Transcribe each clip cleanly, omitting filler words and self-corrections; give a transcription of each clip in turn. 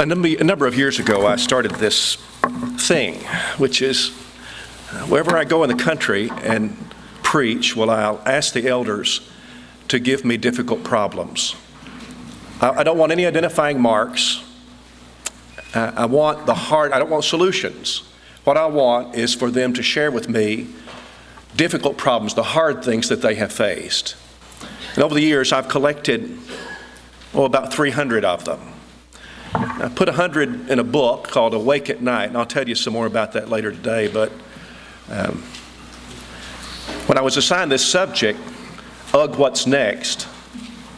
A number of years ago, I started this thing, which is wherever I go in the country and preach, I'll ask the elders to give me difficult problems. I don't want any identifying marks. I want the heart. I don't want solutions. What I want is for them to share with me difficult problems, the hard things that they have faced. And over the years, I've collected, about 300 of them. I put 100 in a book called Awake at Night, and I'll tell you some more about that later today. But when I was assigned this subject, what's next?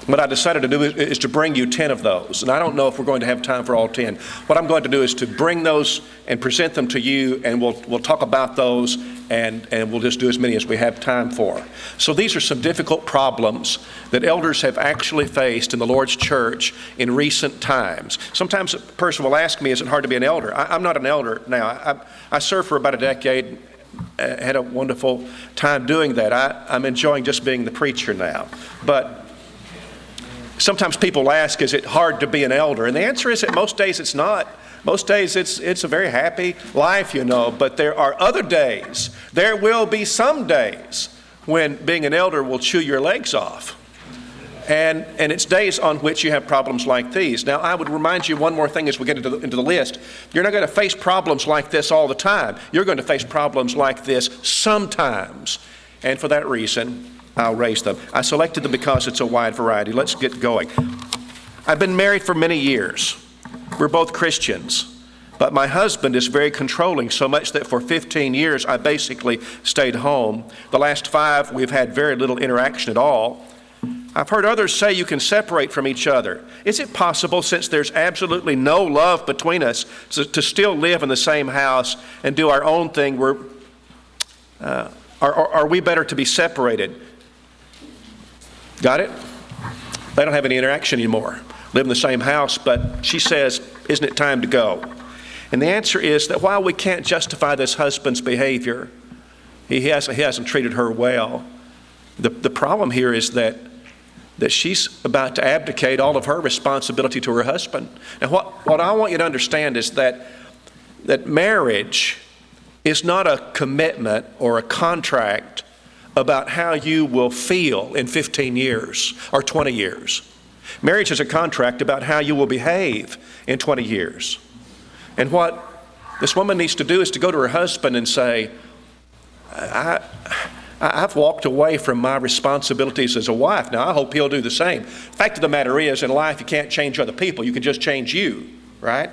What I decided to do is to bring you 10 of those. And I don't know if we're going to have time for all 10. What I'm going to do is to bring those and present them to you, and we'll talk about those, and we'll just do as many as we have time for. So these are some difficult problems that elders have actually faced in the Lord's church in recent times. Sometimes a person will ask me, is it hard to be an elder? I'm not an elder now. I served for about a decade, had a wonderful time doing that. I'm enjoying just being the preacher now. But sometimes people ask, is it hard to be an elder? And the answer is that most days it's not. Most days it's a very happy life, but there are other days. There will be some days when being an elder will chew your legs off. And it's days on which you have problems like these. Now, I would remind you one more thing as we get into the list. You're not going to face problems like this all the time. You're going to face problems like this sometimes. And for that reason, I'll raise them. I selected them because it's a wide variety. Let's get going. I've been married for many years. We're both Christians. But my husband is very controlling, so much that for 15 years I basically stayed home. The last 5, we've had very little interaction at all. I've heard others say you can separate from each other. Is it possible, since there's absolutely no love between us, to still live in the same house and do our own thing? Are we better to be separated? Got it? They don't have any interaction anymore. Live in the same house, but she says, isn't it time to go? And the answer is that while we can't justify this husband's behavior, he hasn't treated her well. The problem here is that she's about to abdicate all of her responsibility to her husband. And what I want you to understand is that marriage is not a commitment or a contract about how you will feel in 15 years or 20 years. Marriage is a contract about how you will behave in 20 years. And what this woman needs to do is to go to her husband and say, I've walked away from my responsibilities as a wife. Now, I hope he'll do the same. Fact of the matter is, in life, you can't change other people. You can just change you, right?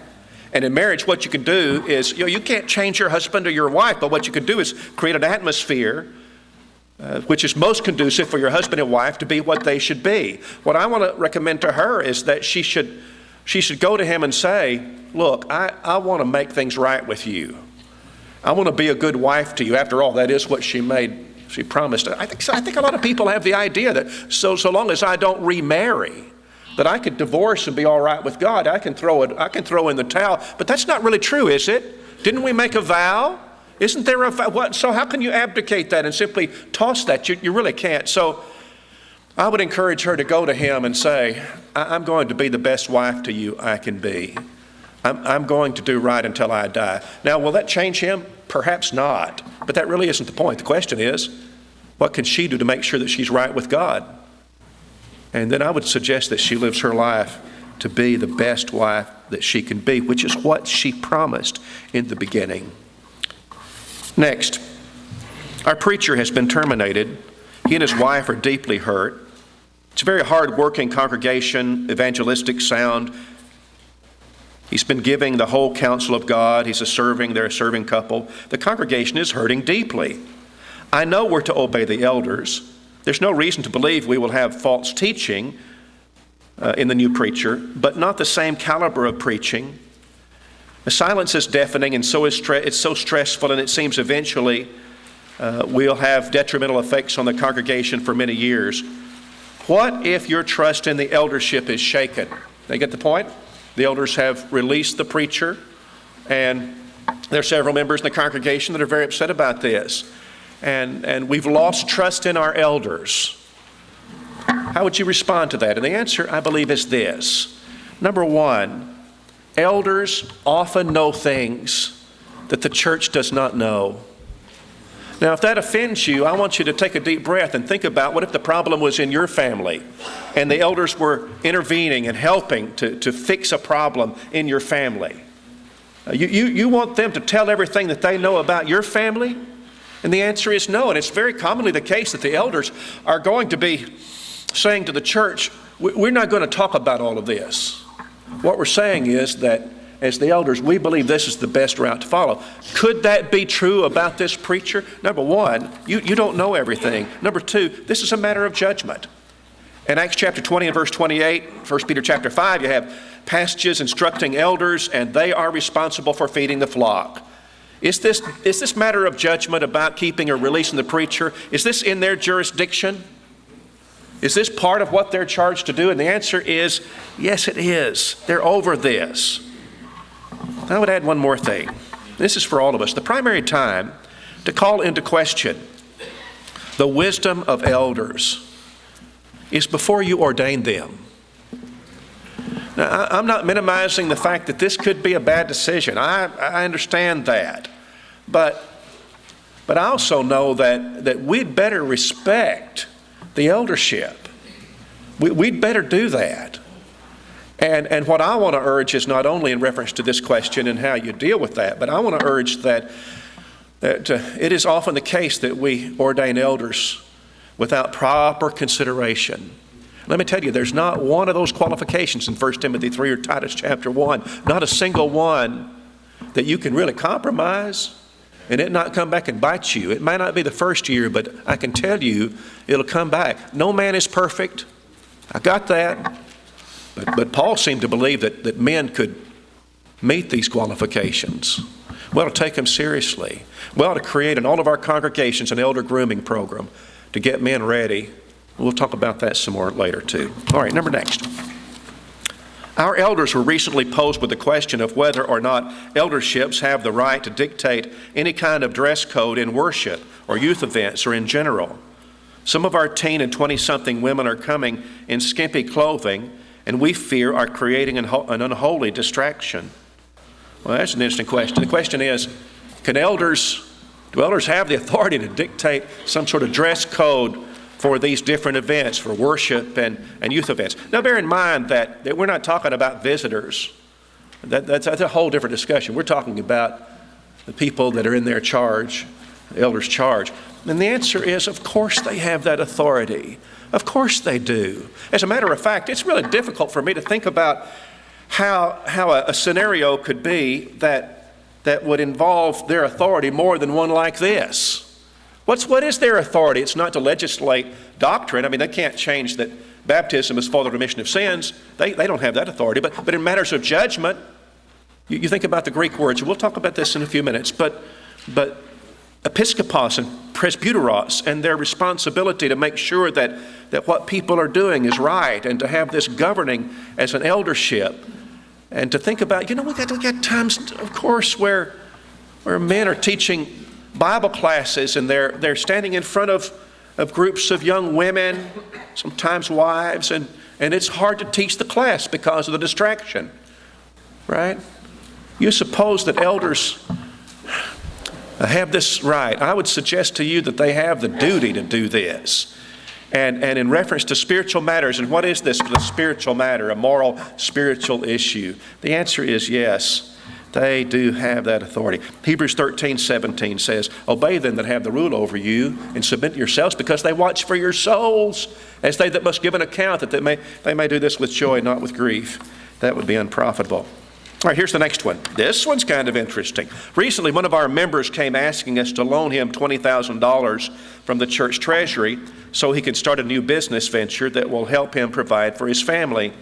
And in marriage, what you can do is, you can't change your husband or your wife, but what you can do is create an atmosphere which is most conducive for your husband and wife to be what they should be. What I want to recommend to her is that she should go to him and say, look, I want to make things right with you. I want to be a good wife to you. After all, that is what she promised. I think a lot of people have the idea that so long as I don't remarry, that I could divorce and be all right with God. I can throw in the towel. But that's not really true, is it? Didn't we make a vow? Isn't there a vow? So how can you abdicate that and simply toss that? You really can't. So I would encourage her to go to him and say, I'm going to be the best wife to you I can be. I'm going to do right until I die. Now, will that change him? Perhaps not. But that really isn't the point. The question is, what can she do to make sure that she's right with God? And then I would suggest that she lives her life to be the best wife that she can be, which is what she promised in the beginning. Next, our preacher has been terminated. He and his wife are deeply hurt. It's a very hard-working congregation, evangelistic sound. He's been giving the whole counsel of God. They're a serving couple. The congregation is hurting deeply. I know we're to obey the elders. There's no reason to believe we will have false teaching in the new preacher, but not the same caliber of preaching. The silence is deafening, and so it's so stressful, and it seems eventually we'll have detrimental effects on the congregation for many years. What if your trust in the eldership is shaken? They get the point? The elders have released the preacher, and there are several members in the congregation that are very upset about this. And we've lost trust in our elders. How would you respond to that? And the answer, I believe, is this. Number one, elders often know things that the church does not know. Now, if that offends you, I want you to take a deep breath and think about what if the problem was in your family and the elders were intervening and helping to fix a problem in your family. You want them to tell everything that they know about your family? And the answer is no. And it's very commonly the case that the elders are going to be saying to the church, we're not going to talk about all of this. What we're saying is that as the elders, we believe this is the best route to follow. Could that be true about this preacher? Number one, you don't know everything. Number two, this is a matter of judgment. In Acts chapter 20 and verse 28, 1 Peter chapter 5, you have passages instructing elders, and they are responsible for feeding the flock. Is this matter of judgment about keeping or releasing the preacher, is this in their jurisdiction? Is this part of what they're charged to do? And the answer is, yes, it is. They're over this. I would add one more thing. This is for all of us. The primary time to call into question the wisdom of elders is before you ordain them. Now, I'm not minimizing the fact that this could be a bad decision. I understand that. But I also know that we'd better respect the eldership. We'd better do that. And what I want to urge is not only in reference to this question and how you deal with that, but I want to urge that it is often the case that we ordain elders without proper consideration. Let me tell you, there's not one of those qualifications in 1 Timothy 3 or Titus chapter 1, not a single one that you can really compromise and it not come back and bite you. It might not be the first year, but I can tell you it'll come back. No man is perfect. I got that. But Paul seemed to believe that men could meet these qualifications. We ought to take them seriously. We ought to create in all of our congregations an elder grooming program to get men ready. We'll talk about that some more later too. All right, next. Our elders were recently posed with the question of whether or not elderships have the right to dictate any kind of dress code in worship or youth events or in general. Some of our teen and 20-something women are coming in skimpy clothing and we fear are creating an unholy distraction. Well, that's an interesting question. The question is, do elders have the authority to dictate some sort of dress code for these different events, for worship and youth events? Now, bear in mind that we're not talking about visitors. That's a whole different discussion. We're talking about the people that are in their charge, the elders' charge. And the answer is, of course they have that authority. Of course they do. As a matter of fact, it's really difficult for me to think about how a scenario could be that would involve their authority more than one like this. What is their authority? It's not to legislate doctrine. I mean, they can't change that baptism is for the remission of sins. They don't have that authority. But in matters of judgment, you think about the Greek words. We'll talk about this in a few minutes. But episkopos and presbyteros and their responsibility to make sure that what people are doing is right and to have this governing as an eldership and to think about, we got times, of course, where men are teaching Bible classes and they're standing in front of groups of young women, sometimes wives, and it's hard to teach the class because of the distraction, right? You suppose that elders have this right. I would suggest to you that they have the duty to do this. And in reference to spiritual matters, and what is this the spiritual matter, a moral spiritual issue? The answer is yes, they do have that authority. Hebrews 13:17 says, obey them that have the rule over you and submit yourselves because they watch for your souls as they that must give an account, that they may do this with joy, not with grief. That would be unprofitable. All right, here's the next one. This one's kind of interesting. Recently, one of our members came asking us to loan him $20,000 from the church treasury so he can start a new business venture that will help him provide for his family.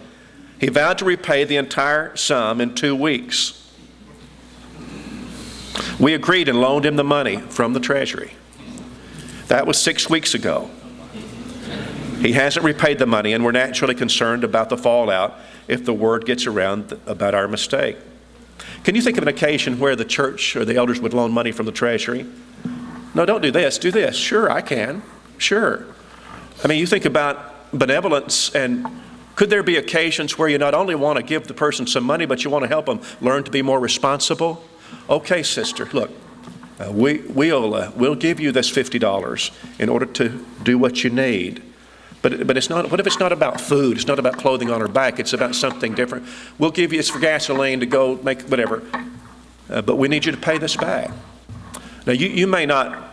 He vowed to repay the entire sum in 2 weeks. We agreed and loaned him the money from the treasury. That was 6 weeks ago. He hasn't repaid the money, and we're naturally concerned about the fallout if the word gets around about our mistake. Can you think of an occasion where the church or the elders would loan money from the treasury? No, don't do this. Do this. Sure, I can. Sure. I mean, you think about benevolence and Could there be occasions where you not only want to give the person some money, but you want to help them learn to be more responsible? Okay, sister, look, we'll give you this $50 in order to do what you need. But it's not. What if it's not about food? It's not about clothing on her back. It's about something different. We'll give you it's for gasoline to go make whatever. But we need you to pay this back. Now you may not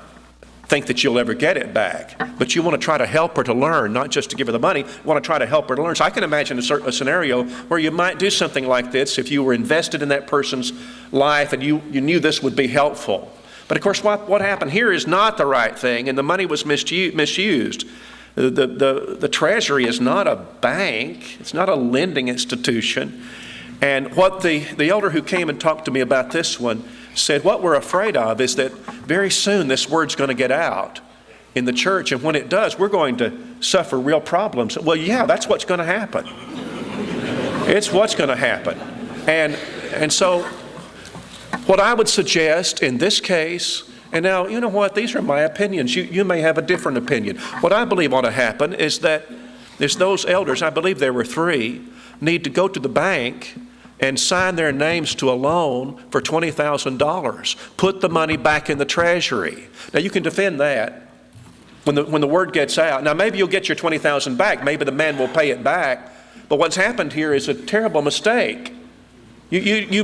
think that you'll ever get it back, but you want to try to help her to learn, not just to give her the money. You want to try to help her to learn. So I can imagine a scenario where you might do something like this if you were invested in that person's life and you knew this would be helpful. But of course, what happened here is not the right thing, and the money was misused. The Treasury is not a bank. It's not a lending institution. And what the elder who came and talked to me about this one said, what we're afraid of is that very soon this word's going to get out in the church, and when it does, we're going to suffer real problems. Well, yeah, that's what's going to happen. It's what's going to happen. And so what I would suggest in this case, and now, you know what, these are my opinions. You may have a different opinion. What I believe ought to happen is that those elders, I believe there were 3, need to go to the bank and sign their names to a loan for $20,000. Put the money back in the Treasury. Now, you can defend that when the word gets out. Now, maybe you'll get your $20,000 back. Maybe the man will pay it back. But what's happened here is a terrible mistake. You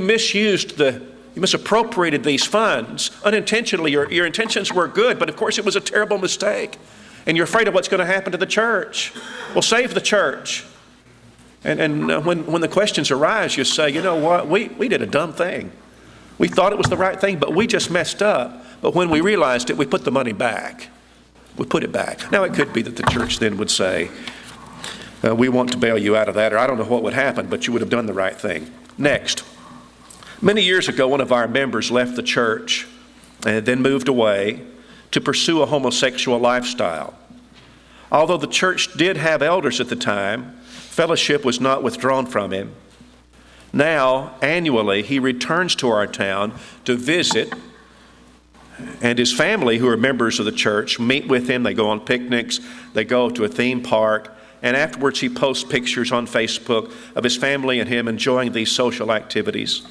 misappropriated these funds unintentionally. Your intentions were good, but of course it was a terrible mistake. And you're afraid of what's going to happen to the church. Well, save the church. And when the questions arise, you say, you know what, we did a dumb thing. We thought it was the right thing, but we just messed up. But when we realized it, we put the money back. We put it back. Now, it could be that the church then would say, we want to bail you out of that, or I don't know what would happen, but you would have done the right thing. Next. Many years ago, one of our members left the church and then moved away to pursue a homosexual lifestyle. Although the church did have elders at the time, fellowship was not withdrawn from him. Now, annually, he returns to our town to visit, and his family, who are members of the church, meet with him. They go on picnics, they go to a theme park, and afterwards he posts pictures on Facebook of his family and him enjoying these social activities.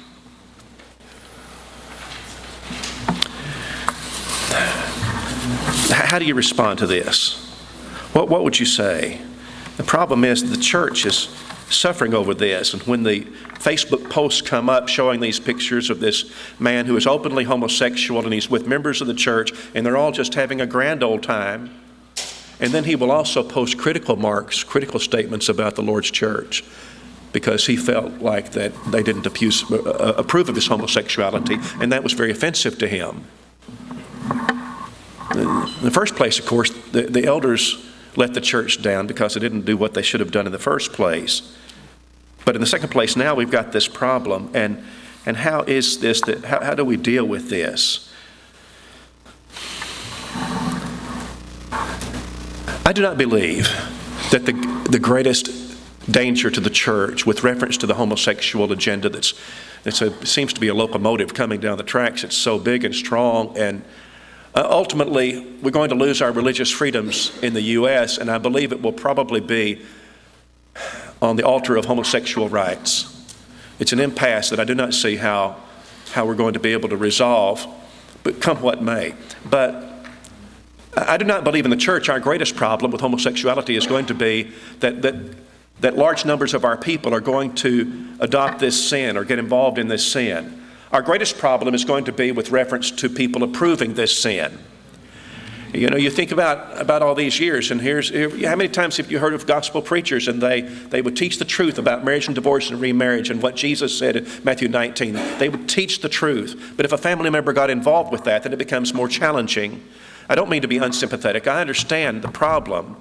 How do you respond to this? What would you say? The problem is the church is suffering over this, and when the Facebook posts come up showing these pictures of this man who is openly homosexual and he's with members of the church and they're all just having a grand old time, and then he will also post critical statements about the Lord's church because he felt like that they didn't approve of his homosexuality, and that was very offensive to him. In the first place, of course, the elders let the church down because they didn't do what they should have done in the first place. But in the second place, now we've got this problem, and how is this? How do we deal with this? I do not believe that the greatest danger to the church with reference to the homosexual agenda seems to be a locomotive coming down the tracks. It's so big and strong, and ultimately, we're going to lose our religious freedoms in the U.S., and I believe it will probably be on the altar of homosexual rights. It's an impasse that I do not see how we're going to be able to resolve, but come what may. But I do not believe in the church our greatest problem with homosexuality is going to be that large numbers of our people are going to adopt this sin or get involved in this sin. Our greatest problem is going to be with reference to people approving this sin. You know, you think about all these years, and how many times have you heard of gospel preachers and they would teach the truth about marriage and divorce and remarriage and what Jesus said in Matthew 19. They would teach the truth. But if a family member got involved with that, then it becomes more challenging. I don't mean to be unsympathetic. I understand the problem.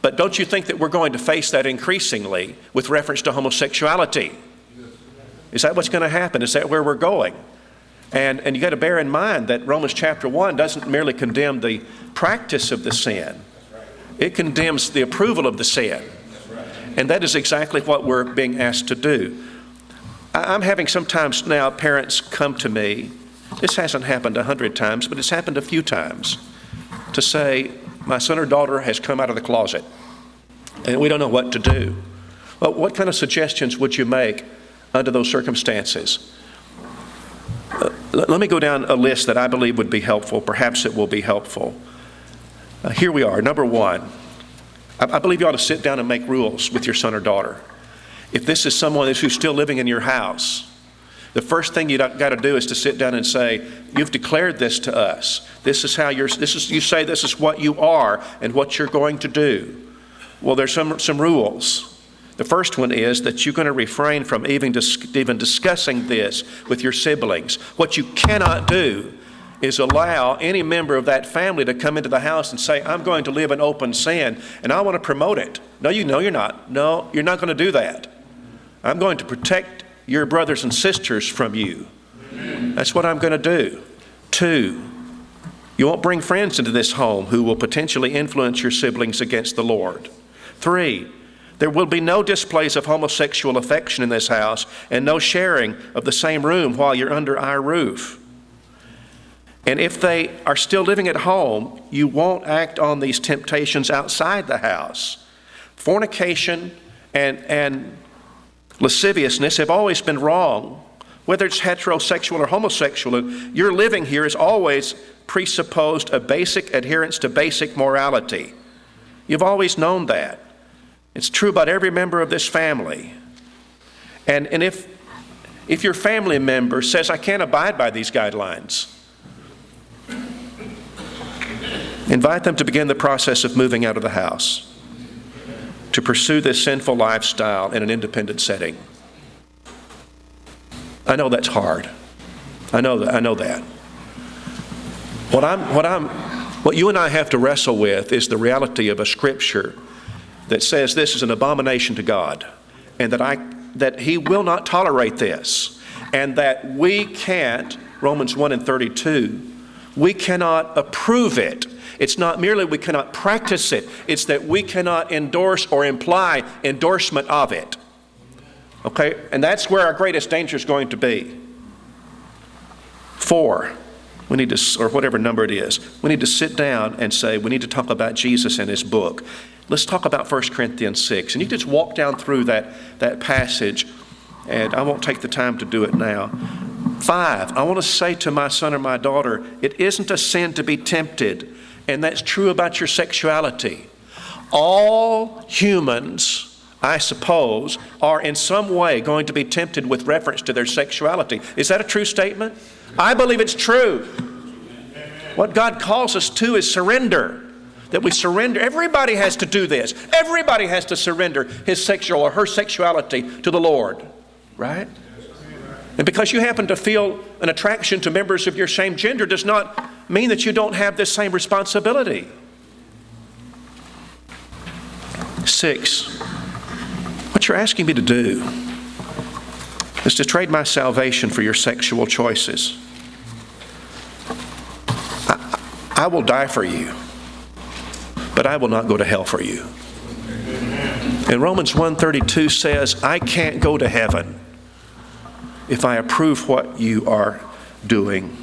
But don't you think that we're going to face that increasingly with reference to homosexuality? Is that what's going to happen? Is that where we're going? And you got to bear in mind that Romans chapter 1 doesn't merely condemn the practice of the sin. It condemns the approval of the sin. And that is exactly what we're being asked to do. I'm having sometimes now parents come to me, this hasn't happened 100 times, but it's happened a few times, to say, my son or daughter has come out of the closet, and we don't know what to do. Well, what kind of suggestions would you make under those circumstances? Let me go down a list that I believe would be helpful. Perhaps it will be helpful. Here we are. Number one, I believe you ought to sit down and make rules with your son or daughter. If this is someone who's still living in your house, the first thing you got to do is to sit down and say, you've declared this to us. You say this is what you are and what you're going to do. Well, there's some rules. The first one is that you're going to refrain from even discussing this with your siblings. What you cannot do is allow any member of that family to come into the house and say, I'm going to live in open sin and I want to promote it. No, you're not. No, you're not going to do that. I'm going to protect your brothers and sisters from you. That's what I'm going to do. 2, you won't bring friends into this home who will potentially influence your siblings against the Lord. 3, there will be no displays of homosexual affection in this house and no sharing of the same room while you're under our roof. And if they are still living at home, you won't act on these temptations outside the house. Fornication and lasciviousness have always been wrong. Whether it's heterosexual or homosexual, your living here has always presupposed a basic adherence to basic morality. You've always known that. It's true about every member of this family. And if your family member says, I can't abide by these guidelines, invite them to begin the process of moving out of the house, to pursue this sinful lifestyle in an independent setting. I know that's hard. I know that. What you and I have to wrestle with is the reality of a scripture that says this is an abomination to God, and that He will not tolerate this, and that we can't, Romans 1:32, we cannot approve it. It's not merely we cannot practice it, it's that we cannot endorse or imply endorsement of it. Okay? And that's where our greatest danger is going to be. 4, we need to, or whatever number it is, we need to sit down and say, we need to talk about Jesus and His book. Let's talk about 1 Corinthians 6. And you can just walk down through that passage, and I won't take the time to do it now. 5, I want to say to my son or my daughter, it isn't a sin to be tempted, and that's true about your sexuality. All humans, I suppose, are in some way going to be tempted with reference to their sexuality. Is that a true statement? I believe it's true. What God calls us to is surrender. That we surrender. Everybody has to do this. Everybody has to surrender his sexual or her sexuality to the Lord. Right? And because you happen to feel an attraction to members of your same gender does not mean that you don't have this same responsibility. 6, what you're asking me to do is to trade my salvation for your sexual choices. I will die for you, but I will not go to hell for you. And Romans 1:32 says, I can't go to heaven if I approve what you are doing.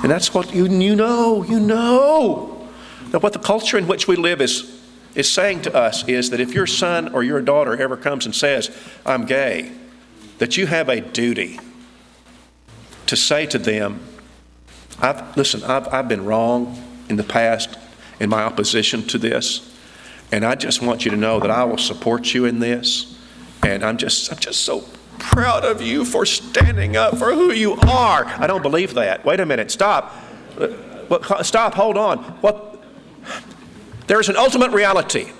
And that's what you know. That what the culture in which we live is saying to us is that if your son or your daughter ever comes and says, I'm gay, that you have a duty to say to them, I've been wrong in the past in my opposition to this, and I just want you to know that I will support you in this, and I'm just so proud of you for standing up for who you are. I don't believe that. Wait a minute. Stop. Stop. Hold on. There is an ultimate reality.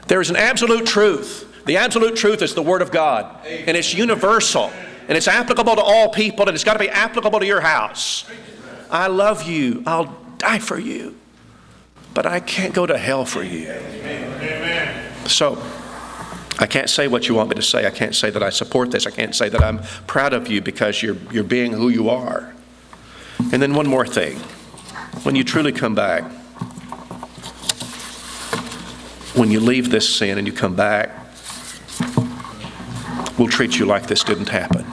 There is an absolute truth. The absolute truth is the Word of God. And it's universal. And it's applicable to all people. And it's got to be applicable to your house. I love you. I'll die for you. But I can't go to hell for you. So, I can't say what you want me to say. I can't say that I support this. I can't say that I'm proud of you because you're being who you are. And then one more thing. When you truly come back, when you leave this sin and you come back, we'll treat you like this didn't happen.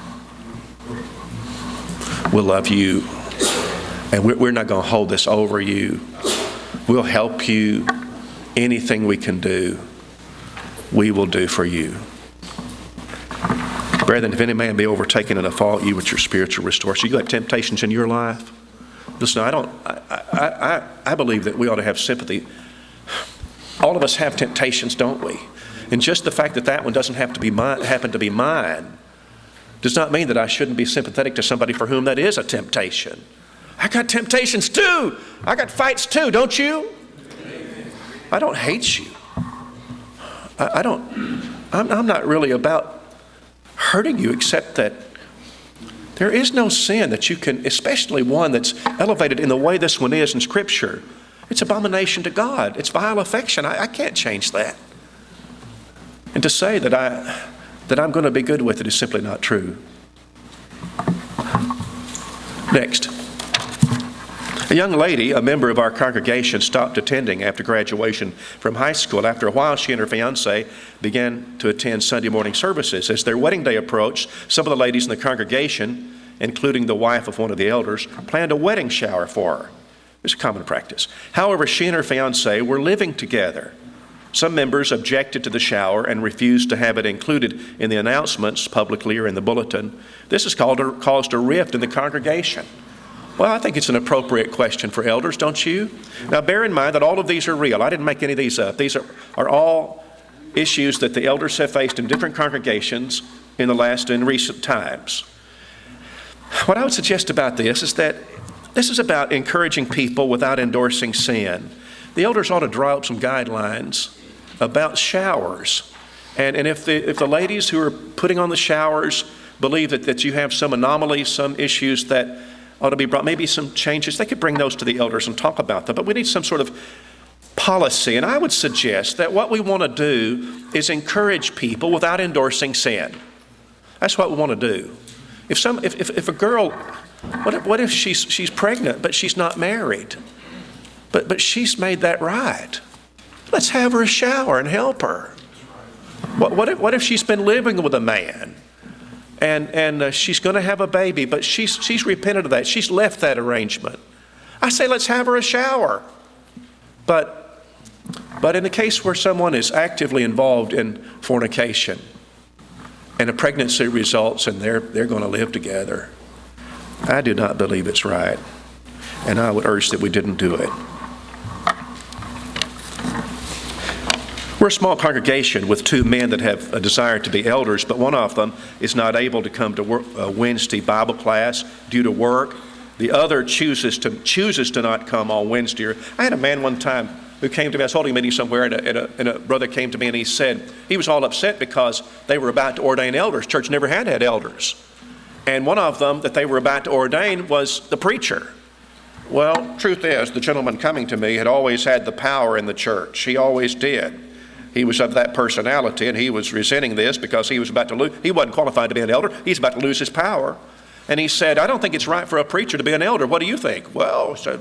We'll love you. And we're not going to hold this over you. We'll help you. Anything we can do. we will do for you. Brethren, if any man be overtaken in a fault, you with your spiritual restorer. So you got temptations in your life? Listen, I believe that we ought to have sympathy. All of us have temptations, don't we? And just the fact that that one doesn't happen to be mine does not mean that I shouldn't be sympathetic to somebody for whom that is a temptation. I got temptations too. I got fights too, don't you? I don't hate you. I'm not really about hurting you, except that there is no sin that you can, especially one that's elevated in the way this one is in Scripture. It's abomination to God. It's vile affection. I can't change that. And to say that I'm going to be good with it is simply not true. Next. A young lady, a member of our congregation, stopped attending after graduation from high school. After a while, she and her fiancé began to attend Sunday morning services. As their wedding day approached, some of the ladies in the congregation, including the wife of one of the elders, planned a wedding shower for her. It's a common practice. However, she and her fiancé were living together. Some members objected to the shower and refused to have it included in the announcements publicly or in the bulletin. This has caused a rift in the congregation. Well, I think it's an appropriate question for elders, don't you? Now, bear in mind that all of these are real. I didn't make any of these up. These are all issues that the elders have faced in different congregations in recent times. What I would suggest about this is that this is about encouraging people without endorsing sin. The elders ought to draw up some guidelines about showers. And if the ladies who are putting on the showers believe that you have some anomalies, some issues that ought to be brought, maybe some changes, they could bring those to the elders and talk about them. But we need some sort of policy. And I would suggest that what we want to do is encourage people without endorsing sin. That's what we want to do. If a girl, what if she's pregnant but she's not married? But she's made that right. Let's have her a shower and help her. What if she's been living with a man and she's going to have a baby, but she's repented of that. She's left that arrangement. I say let's have her a shower. But in the case where someone is actively involved in fornication and a pregnancy results and they're going to live together, I do not believe it's right. And I would urge that we didn't do it. We're a small congregation with two men that have a desire to be elders, but one of them is not able to come to Wednesday Bible class due to work. The other chooses to not come on Wednesday. I had a man one time who came to me. I was holding a meeting somewhere, and a brother came to me, and he said he was all upset because they were about to ordain elders. Church never had elders. And one of them that they were about to ordain was the preacher. Well, truth is, the gentleman coming to me had always had the power in the church. He always did. He was of that personality, and he was resenting this because he was about to lose. He wasn't qualified to be an elder. He's about to lose his power. And he said, I don't think it's right for a preacher to be an elder. What do you think? Well, so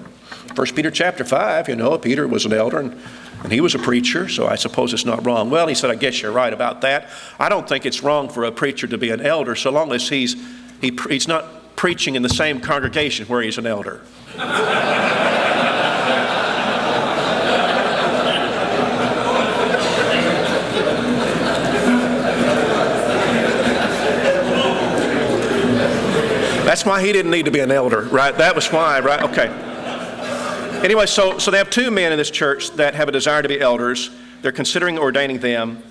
1 Peter chapter 5, Peter was an elder, and he was a preacher, so I suppose it's not wrong. Well, he said, I guess you're right about that. I don't think it's wrong for a preacher to be an elder so long as he's not preaching in the same congregation where he's an elder. That's why he didn't need to be an elder, right? That was why, right? Okay. Anyway, so they have two men in this church that have a desire to be elders. They're considering ordaining them,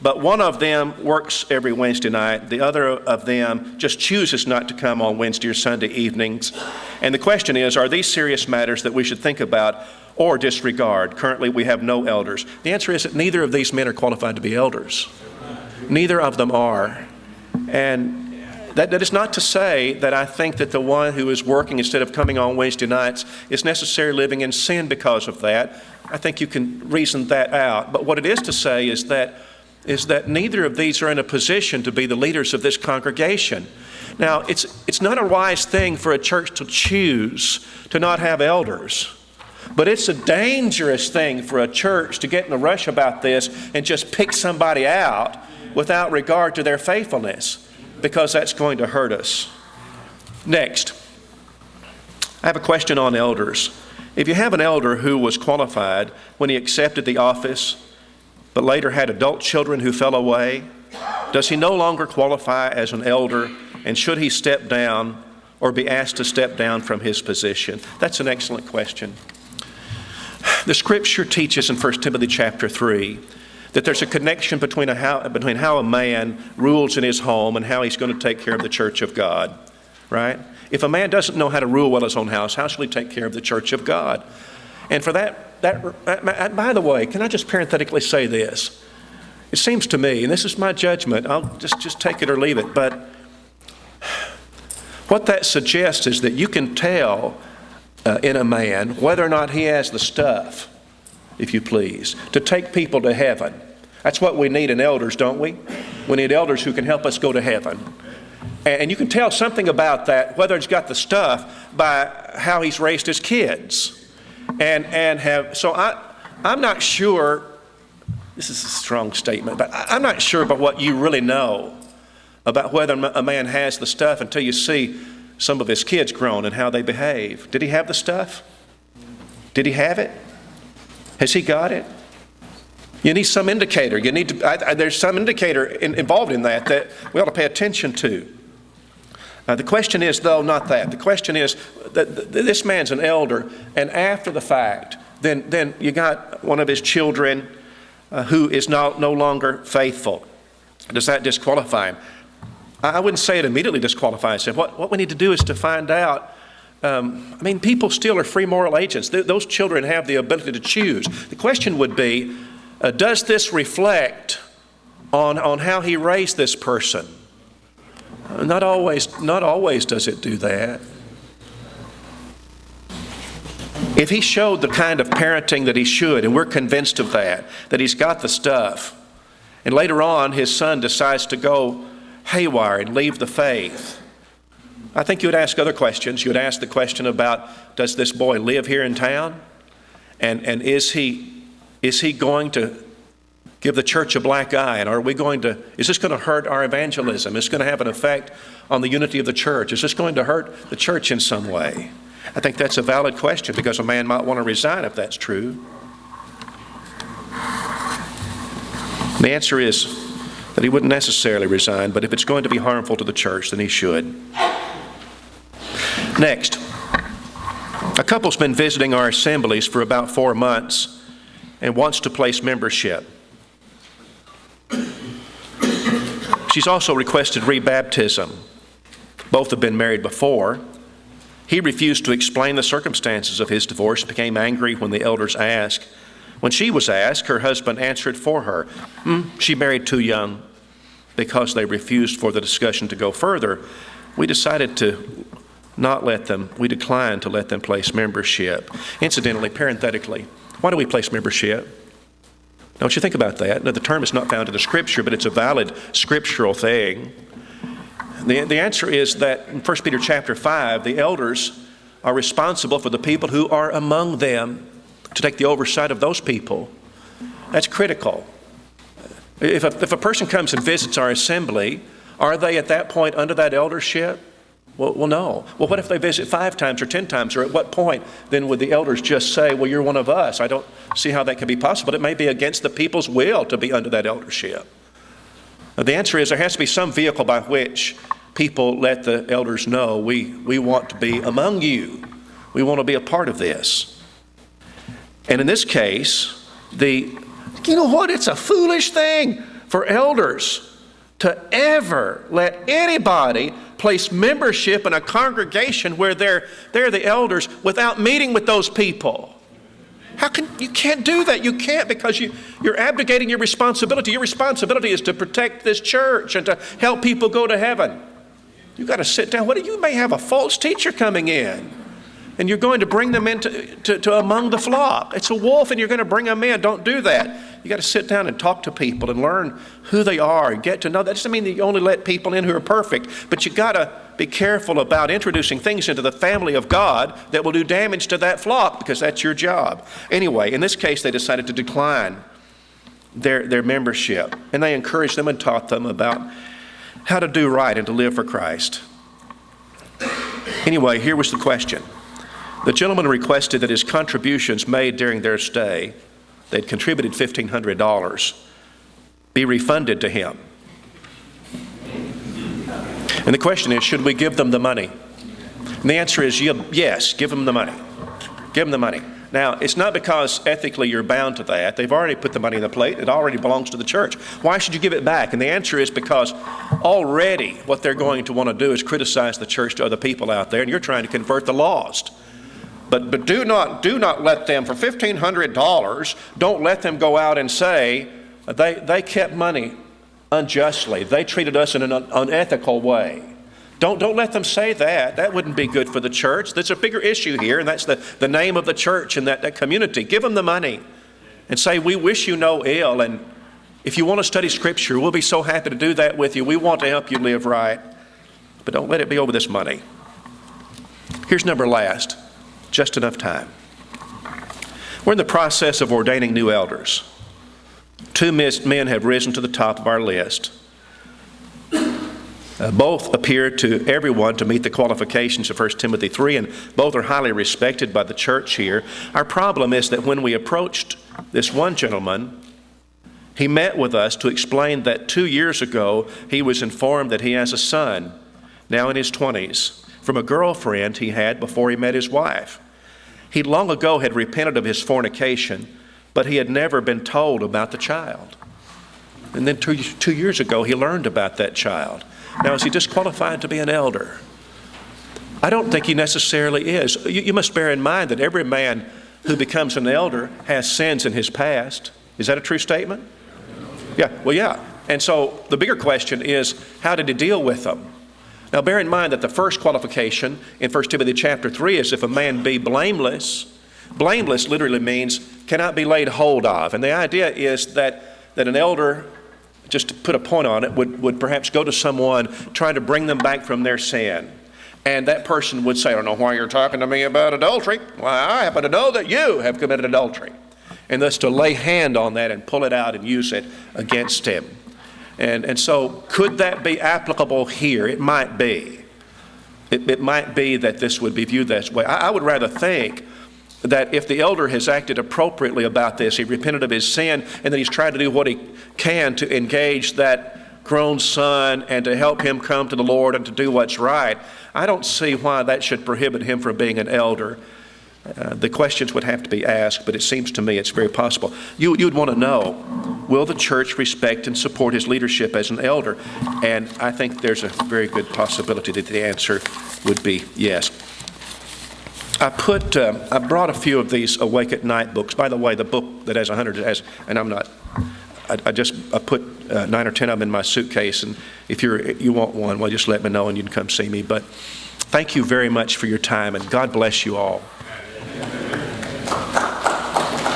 but one of them works every Wednesday night. The other of them just chooses not to come on Wednesday or Sunday evenings. And the question is, are these serious matters that we should think about or disregard? Currently, we have no elders. The answer is that neither of these men are qualified to be elders. Neither of them are. And that is not to say that I think that the one who is working instead of coming on Wednesday nights is necessarily living in sin because of that. I think you can reason that out. But what it is to say is that neither of these are in a position to be the leaders of this congregation. Now, it's not a wise thing for a church to choose to not have elders. But it's a dangerous thing for a church to get in a rush about this and just pick somebody out without regard to their faithfulness, because that's going to hurt us. Next, I have a question on elders. If you have an elder who was qualified when he accepted the office, but later had adult children who fell away? Does he no longer qualify as an elder, and should he step down or be asked to step down from his position? That's an excellent question. The Scripture teaches in 1 Timothy chapter 3 that there's a connection between how a man rules in his home and how he's going to take care of the church of God, right? If a man doesn't know how to rule well his own house, how shall he take care of the church of God? And for that, by the way, can I just parenthetically say this? It seems to me, and this is my judgment, I'll just take it or leave it, but what that suggests is that you can tell in a man whether or not he has the stuff, if you please, to take people to heaven. That's what we need in elders, don't we? We need elders who can help us go to heaven. And you can tell something about that, whether he's got the stuff, by how he's raised his kids. So I'm not sure, this is a strong statement, but I'm not sure about what you really know about whether a man has the stuff until you see some of his kids grown and how they behave. Did he have the stuff? Did he have it? Has he got it? You need some indicator. There's some indicator involved in that we ought to pay attention to. The question is, though, not that. The question is that this man's an elder, and after the fact, then you got one of his children who is no longer faithful. Does that disqualify him? I wouldn't say it immediately disqualifies him. What we need to do is to find out. People still are free moral agents. Those children have the ability to choose. The question would be, does this reflect on how he raised this person? Not always does it do that. If he showed the kind of parenting that he should, and we're convinced of that he's got the stuff, and later on his son decides to go haywire and leave the faith, I think you would ask other questions. You would ask the question about, does this boy live here in town? And is he going to give the church a black eye? And is this going to hurt our evangelism? Is this going to have an effect on the unity of the church? Is this going to hurt the church in some way? I think that's a valid question, because a man might want to resign if that's true. The answer is that he wouldn't necessarily resign, but if it's going to be harmful to the church, then he should. Next, a couple's been visiting our assemblies for about 4 months and wants to place membership. She's also requested rebaptism. Both have been married before. He refused to explain the circumstances of his divorce, became angry when the elders asked. When she was asked, her husband answered for her. She married too young. Because they refused for the discussion to go further, we declined to let them place membership. Incidentally, parenthetically, why do we place membership? Don't you think about that? Now, the term is not found in the Scripture, but it's a valid scriptural thing. The answer is that in 1 Peter chapter 5, the elders are responsible for the people who are among them, to take the oversight of those people. That's critical. If a person comes and visits our assembly, are they at that point under that eldership? Well, no. Well, what if they visit 5 times or 10 times? Or at what point then would the elders just say, well, you're one of us? I don't see how that could be possible. It may be against the people's will to be under that eldership. Now, the answer is there has to be some vehicle by which people let the elders know, we want to be among you. We want to be a part of this. And in this case, you know what? It's a foolish thing for elders to ever let anybody place membership in a congregation where they're the elders without meeting with those people. You can't do that. You can't, because you're abdicating your responsibility. Your responsibility is to protect this church and to help people go to heaven. You've got to sit down. You may have a false teacher coming in, and you're going to bring them into among the flock. It's a wolf, and you're going to bring them in. Don't do that. You got to sit down and talk to people and learn who they are and get to know. That doesn't mean that you only let people in who are perfect, but you got to be careful about introducing things into the family of God that will do damage to that flock, because that's your job. Anyway, in this case, they decided to decline their membership, and they encouraged them and taught them about how to do right and to live for Christ. Anyway, here was the question. The gentleman requested that his contributions made during their stay, they'd contributed $1,500, be refunded to him. And the question is, should we give them the money? And the answer is yes, give them the money. Give them the money. Now, it's not because ethically you're bound to that. They've already put the money in the plate. It already belongs to the church. Why should you give it back? And the answer is because already what they're going to want to do is criticize the church to other people out there, and you're trying to convert the lost. But do not let them, for $1,500, don't let them go out and say they kept money unjustly. They treated us in an unethical way. Don't let them say that. That wouldn't be good for the church. There's a bigger issue here, and that's the name of the church and that community. Give them the money and say, we wish you no ill, and if you want to study Scripture, we'll be so happy to do that with you. We want to help you live right. But don't let it be over this money. Here's number last. Just enough time. We're in the process of ordaining new elders. 2 men have risen to the top of our list. Both appear to everyone to meet the qualifications of 1 Timothy 3, and both are highly respected by the church here. Our problem is that when we approached this one gentleman, he met with us to explain that 2 years ago he was informed that he has a son, now in his 20s, from a girlfriend he had before he met his wife. He long ago had repented of his fornication, but he had never been told about the child. And then 2 years ago he learned about that child. Now, is he disqualified to be an elder? I don't think he necessarily is. You must bear in mind that every man who becomes an elder has sins in his past. Is that a true statement? Yeah, well, yeah. And so the bigger question is, how did he deal with them? Now, bear in mind that the first qualification in 1 Timothy chapter 3 is if a man be blameless. Blameless literally means cannot be laid hold of. And the idea is that an elder, just to put a point on it, would perhaps go to someone trying to bring them back from their sin. And that person would say, I don't know why you're talking to me about adultery. Well, I happen to know that you have committed adultery. And thus to lay hand on that and pull it out and use it against him. And so could that be applicable here? It might be. It might be that this would be viewed this way. I would rather think that if the elder has acted appropriately about this, he repented of his sin, and that he's tried to do what he can to engage that grown son and to help him come to the Lord and to do what's right, I don't see why that should prohibit him from being an elder. The questions would have to be asked, but it seems to me it's very possible. You'd want to know, will the church respect and support his leadership as an elder? And I think there's a very good possibility that the answer would be yes. I brought a few of these Awake at Night books. By the way, the book that has 100 has, and I put 9 or 10 of them in my suitcase, and if you want one, well, just let me know and you can come see me. But thank you very much for your time, and God bless you all.